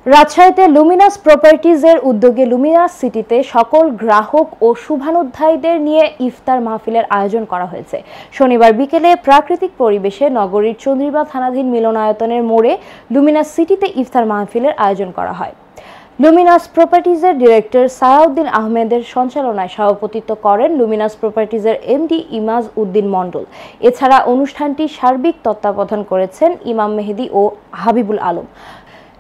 রাজশাহীতে লুমিনাস প্রপার্টিজের উদ্যোগে লুমিনাস সিটিতে সকল গ্রাহক ও শুভানুধ্যায়ীদের নিয়ে ইফতার মাহফিলের আয়োজন করা হয়েছে। শনিবার বিকেলে প্রাকৃতিক পরিবেশে নগরীর চন্দ্রিমা থানাধীন মিলনায়তনের মোড়ে লুমিনাস সিটিতে ইফতার মাহফিলের আয়োজন করা হয়। লুমিনাস প্রপার্টিজের ডিরেক্টর সায়াউদ্দিন আহমেদের সঞ্চালনায় সভাপতিত্ব করেন লুমিনাস প্রপার্টিজের এমডি ইমাজ উদ্দিন মণ্ডল। এছাড়া অনুষ্ঠানটি সার্বিক তত্ত্বাবধান করেছেন ইমাম মেহেদী ও হাবিবুল আলম।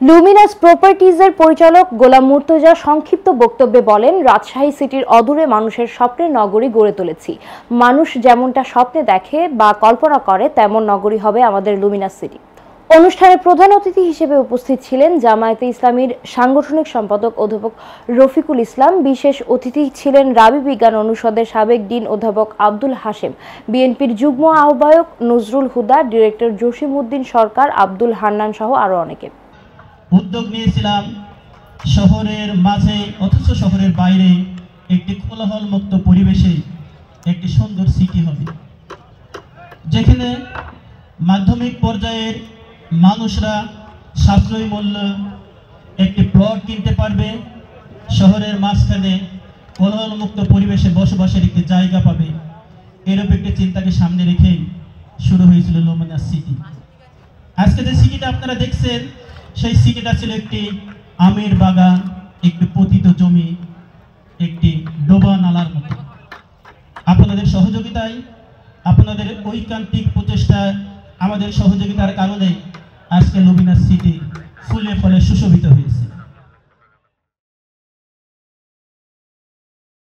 লুমিনাস প্রপার্টিজের পরিচালক গোলাম মুর্তজা সংক্ষিপ্ত বক্তব্যে বলেন, রাজশাহী সিটির অদূরে মানুষের স্বপ্নের নগরী গড়ে তুলেছি। মানুষ যেমনটা স্বপ্নে দেখে বা কল্পনা করে তেমন নগরী হবে আমাদের লুমিনাস সিটি। অনুষ্ঠানে প্রধান অতিথি হিসেবে উপস্থিত ছিলেন জামায়াতে ইসলামীর সাংগঠনিক সম্পাদক অধ্যাপক রফিকুল ইসলাম। বিশেষ অতিথি ছিলেন রাবি বিজ্ঞান অনুষদের সাবেক ডিন অধ্যাপক আব্দুল হাশেম, বিএনপির যুগ্ম আহ্বায়ক নজরুল হুদা, ডিরেক্টর জসিম উদ্দিন সরকার, আব্দুল হান্নান সহ আরও অনেকে। উদ্যোগ নিয়েছিলাম শহরের মাঝে অথচ শহরের বাইরে একটি কোলাহল মুক্ত পরিবেশে একটি সুন্দর সিটি হবে, যেখানে মাধ্যমিক পর্যায়ের মানুষরা সাশ্রয়ী মূল্যে একটি প্লট কিনতে পারবে, শহরের মাঝখানে কোলাহল মুক্ত পরিবেশে বসবাসের একটি জায়গা পাবে। এরূপ একটি চিন্তাকে সামনে রেখেই শুরু হয়েছিল লুমিনাস সিটি। আজকে যে সিটিটা আপনারা দেখছেন, সেই সিটিটা ছিল একটি আমের বাগান, একটি পতিত জমি, একটি ডোবা নালার মতো। আপনাদের সহযোগিতায়, আপনাদের ঐকান্তিক প্রচেষ্টায়, আমাদের সহযোগিতার কারণে আজকে লুমিনাস সিটি ফুলে ফলে সুশোভিত হয়েছে।